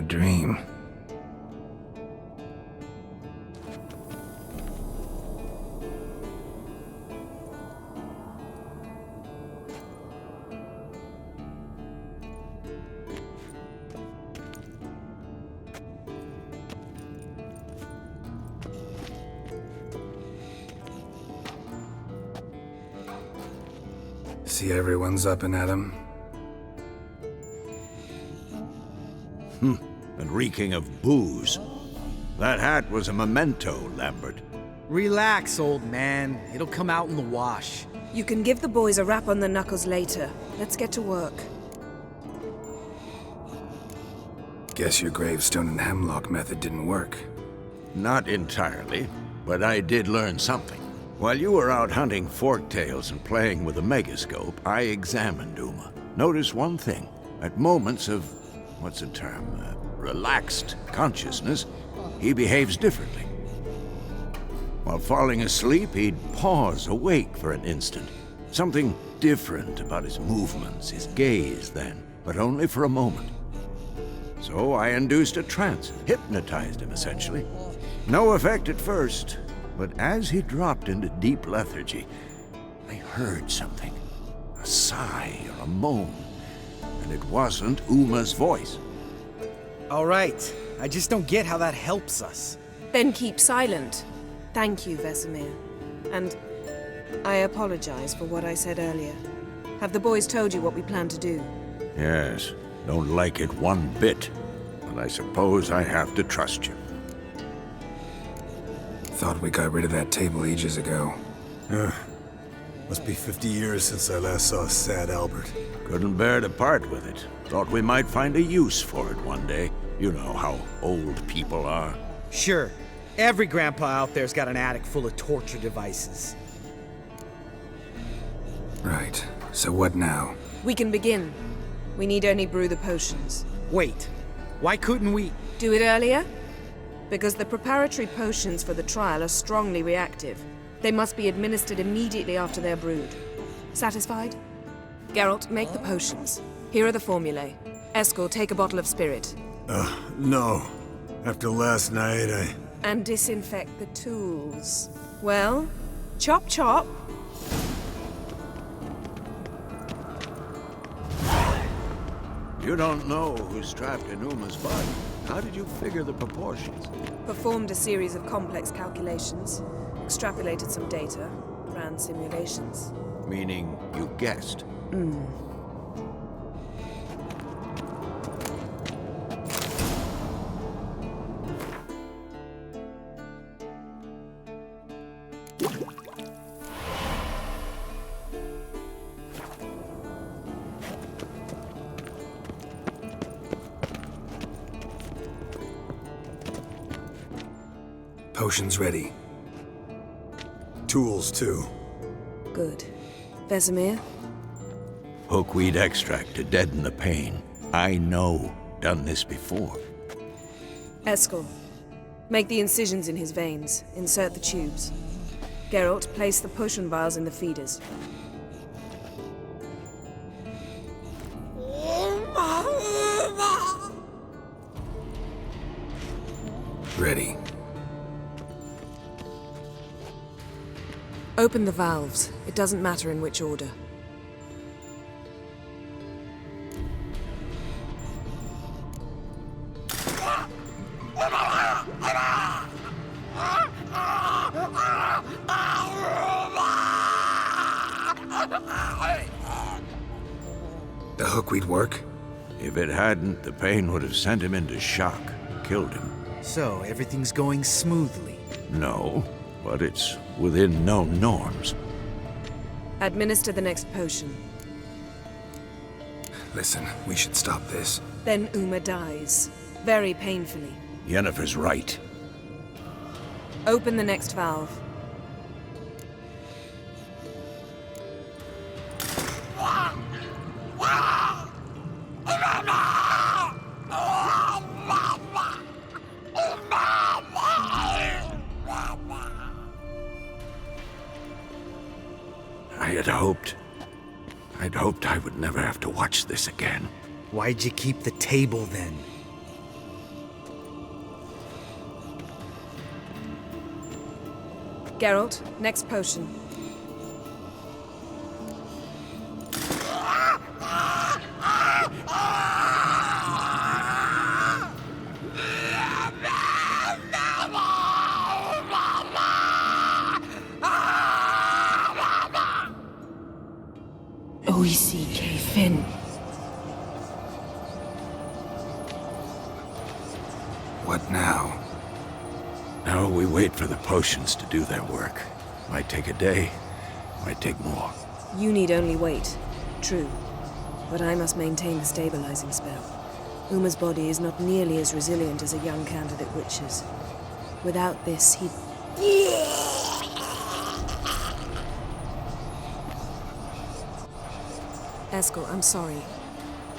dream. See everyone's up and at 'em. And reeking of booze. That hat was a memento, Lambert. Relax, old man. It'll come out in the wash. You can give the boys a rap on the knuckles later. Let's get to work. Guess your gravestone and hemlock method didn't work. Not entirely, but I did learn something. While you were out hunting forktails and playing with a megascope, I examined Uma. Noticed one thing. At moments of, what's the term, relaxed consciousness, he behaves differently. While falling asleep, he'd pause awake for an instant. Something different about his movements, his gaze then, but only for a moment. So I induced a trance, hypnotized him essentially. No effect at first, but as he dropped into deep lethargy, I heard something. A sigh or a moan, and it wasn't Uma's voice. All right. I just don't get how that helps us. Then keep silent. Thank you, Vesemir. And I apologize for what I said earlier. Have the boys told you what we plan to do? Yes, don't like it one bit, but I suppose I have to trust you. Thought we got rid of that table ages ago. Must be 50 years since I last saw sad Albert. Couldn't bear to part with it. Thought we might find a use for it one day. You know how old people are. Sure. Every grandpa out there's got an attic full of torture devices. Right. So what now? We can begin. We need only brew the potions. Wait. Why couldn't we? Do it earlier? Because the preparatory potions for the trial are strongly reactive. They must be administered immediately after they're brewed. Satisfied? Geralt, make the potions. Here are the formulae. Eskel, take a bottle of spirit. No. After last night, And disinfect the tools. Well, chop chop. You don't know who's trapped in Uma's body. How did you figure the proportions? Performed a series of complex calculations. Extrapolated some data. Ran simulations. Meaning you guessed. Potions ready. tools too. Good. Vesemir? Hookweed extract to deaden the pain. I know. Done this before. Eskel, make the incisions in his veins. Insert the tubes. Geralt, place the potion vials in the feeders. Ready. Open the valves. It doesn't matter in which order. The hookweed work? If it hadn't, the pain would have sent him into shock, killed him. So, everything's going smoothly. No, but it's within known norms. Administer the next potion. Listen, we should stop this. Then Uma dies. Very painfully. Yennefer's right. Open the next valve. I'd hoped I would never have to watch this again. Why'd you keep the table then? Geralt, next potion. O-E-C-K, Finn. What now? Now we wait for the potions to do their work. Might take a day, might take more. You need only wait. True. But I must maintain the stabilizing spell. Uma's body is not nearly as resilient as a young candidate witch's. Without this, he'd... Eskel, I'm sorry.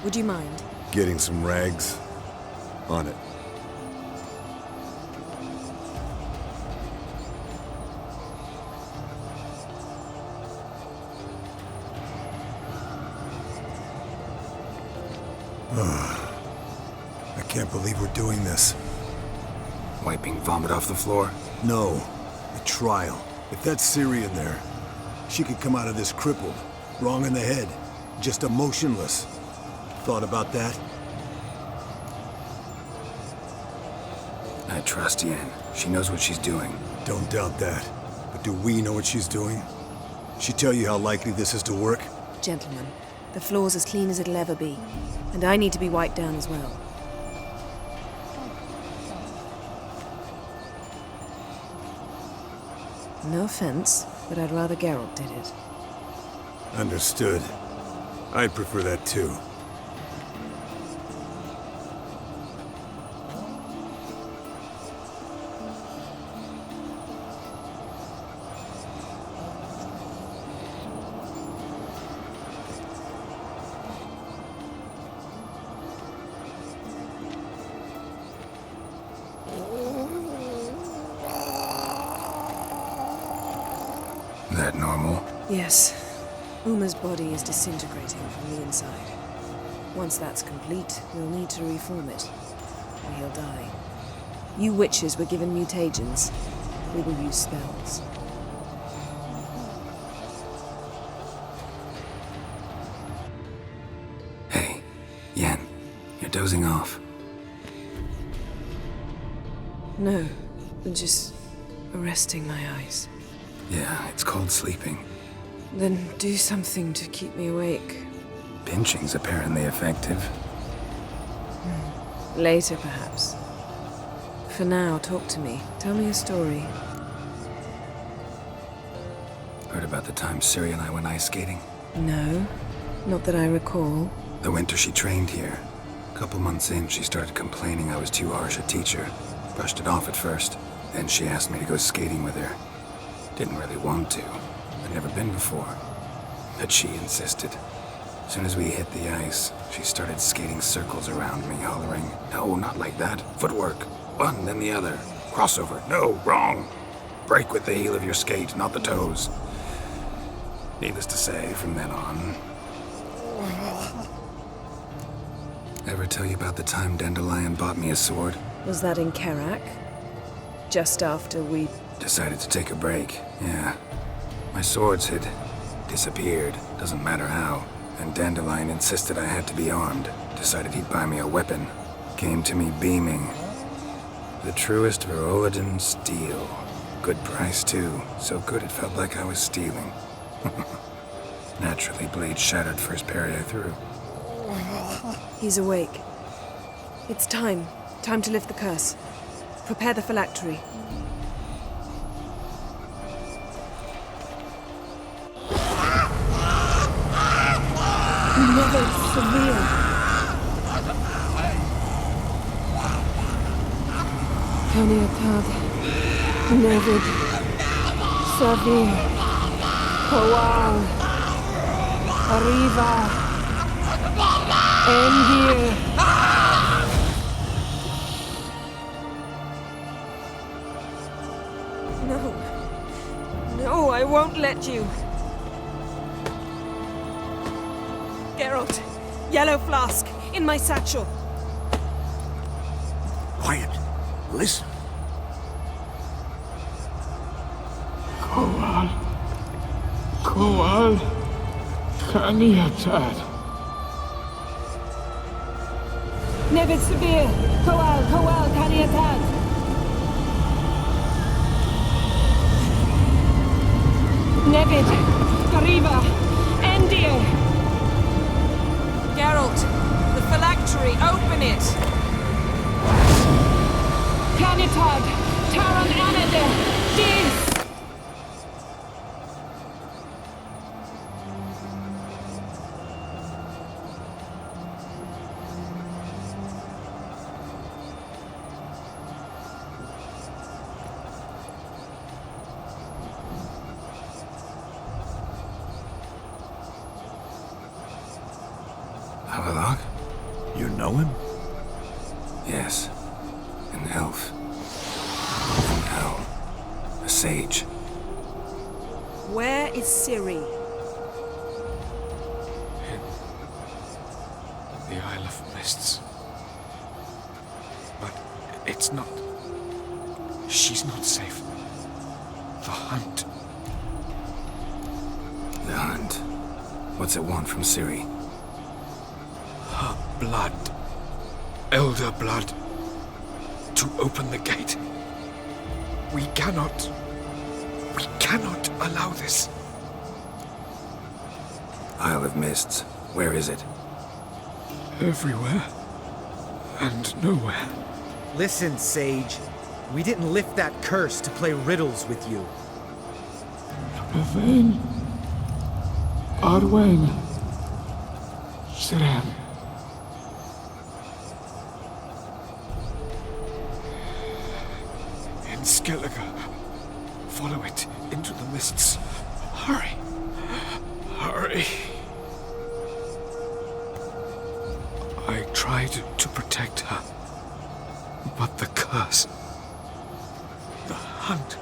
Would you mind? Getting some rags. On it. I can't believe we're doing this. Wiping vomit off the floor? No. The trial. If that's Syrian there, she could come out of this crippled, wrong in the head, just emotionless. Thought about that? I trust Yen. She knows what she's doing. Don't doubt that. But do we know what she's doing? She tell you how likely this is to work? Gentlemen, the floor's as clean as it'll ever be. And I need to be wiped down as well. No offense, but I'd rather Geralt did it. Understood. I'd prefer that too. That normal? Yes. Uma's body is disintegrating from the inside. Once that's complete, we'll need to reform it, or he'll die. You witches were given mutagens. We will use spells. Hey, Yen, you're dozing off. No, just resting my eyes. Yeah, it's called sleeping. Then do something to keep me awake. Pinching's apparently effective. Later, perhaps. For now, talk to me. Tell me a story. Heard about the time Ciri and I went ice skating? No, not that I recall. The winter she trained here. A couple months in, she started complaining I was too harsh a teacher. Brushed it off at first. Then she asked me to go skating with her. Didn't really want to. I'd never been before. But she insisted. As soon as we hit the ice, she started skating circles around me, hollering, "No, not like that. Footwork. One, then the other. Crossover. No, wrong. Break with the heel of your skate, not the toes." Needless to say, from then on... Ever tell you about the time Dandelion bought me a sword? Was that in Karak? Just after we... Decided to take a break, yeah. My swords had disappeared, doesn't matter how. And Dandelion insisted I had to be armed. Decided he'd buy me a weapon. Came to me beaming. The truest Verolidan steel. Good price too, so good it felt like I was stealing. Naturally, blade shattered first parry I threw. He's awake. It's time. Time to lift the curse. Prepare the phylactery. Mother Severe. Kaniatad, Nevid, Savir, Kowal, Arriva, Endir. No, I won't let you. Geralt, yellow flask, in my satchel. Quiet. Listen. Koal Kaniatad. Nevid Severe, Koal Kaniatad. Nevid, Gariba, Endir. Geralt, the phylactery, open it! Kanitad, Taran Anade, Dis. Avallac'h? You know him? Yes. An elf. An owl. A sage. Where is Ciri? The Isle of Mists. But it's not... She's not safe. The hunt. The hunt. What's it want from Ciri? Her blood. Elder blood. To open the gate. We cannot allow this. Isle of Mists. Where is it? Everywhere. And nowhere. Listen, Sage. We didn't lift that curse to play riddles with you. Elaine. Arwen. Siren. In Skellige. Follow it into the mists. Hurry. Hurry. I tried to protect her. But the curse... The hunt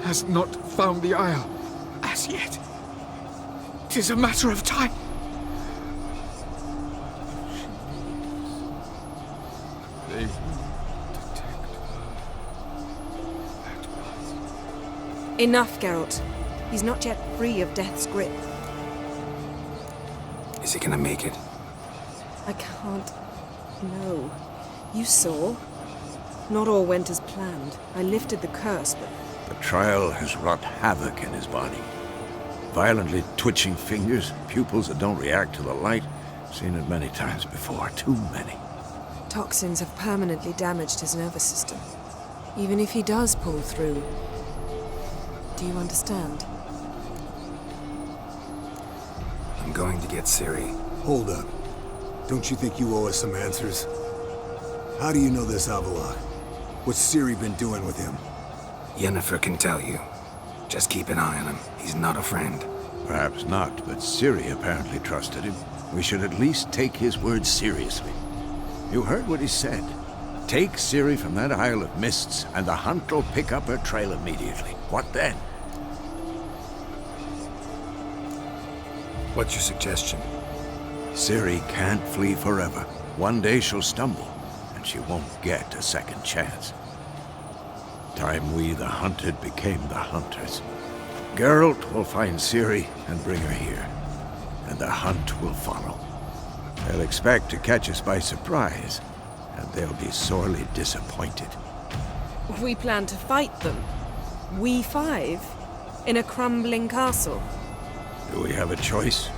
has not found the Isle as yet. 'Tis a matter of time. They will detect her at once. Enough, Geralt. He's not yet free of death's grip. Is he gonna make it? I can't... No. You saw. Not all went as planned. I lifted the curse, but... The trial has wrought havoc in his body. Violently twitching fingers, pupils that don't react to the light. Seen it many times before, too many. Toxins have permanently damaged his nervous system. Even if he does pull through... Do you understand? I'm going to get Ciri. Hold up. Don't you think you owe us some answers? How do you know this Avallac'h? What's Ciri been doing with him? Yennefer can tell you. Just keep an eye on him. He's not a friend. Perhaps not, but Ciri apparently trusted him. We should at least take his words seriously. You heard what he said. Take Ciri from that Isle of Mists, and the hunt will pick up her trail immediately. What then? What's your suggestion? Ciri can't flee forever. One day she'll stumble, and she won't get a second chance. Time we, the hunted, became the hunters. Geralt will find Ciri and bring her here, and the hunt will follow. They'll expect to catch us by surprise, and they'll be sorely disappointed. We plan to fight them. We five? In a crumbling castle? Do we have a choice?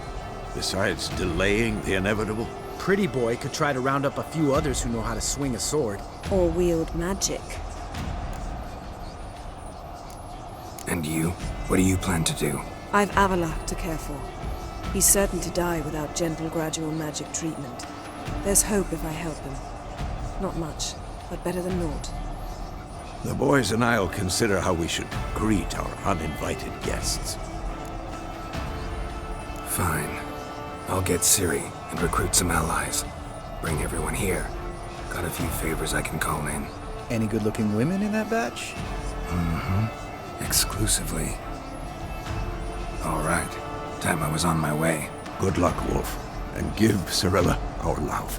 Besides delaying the inevitable? Pretty Boy could try to round up a few others who know how to swing a sword. Or wield magic. And you? What do you plan to do? I've Avallac'h to care for. He's certain to die without gentle, gradual magic treatment. There's hope if I help him. Not much, but better than naught. The boys and I'll consider how we should greet our uninvited guests. Fine. I'll get Ciri and recruit some allies. Bring everyone here. Got a few favors I can call in. Any good-looking women in that batch? Exclusively. All right. Time I was on my way. Good luck, Wolf, and give Cirilla our love.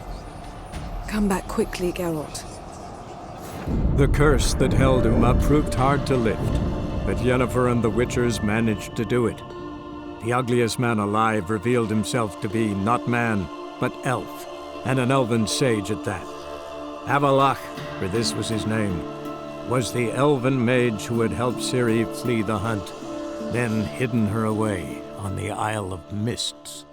Come back quickly, Geralt. The curse that held Uma proved hard to lift, but Yennefer and the Witchers managed to do it. The ugliest man alive revealed himself to be not man, but elf, and an elven sage at that. Avallac'h, for this was his name, was the elven mage who had helped Ciri flee the hunt, then hidden her away on the Isle of Mists.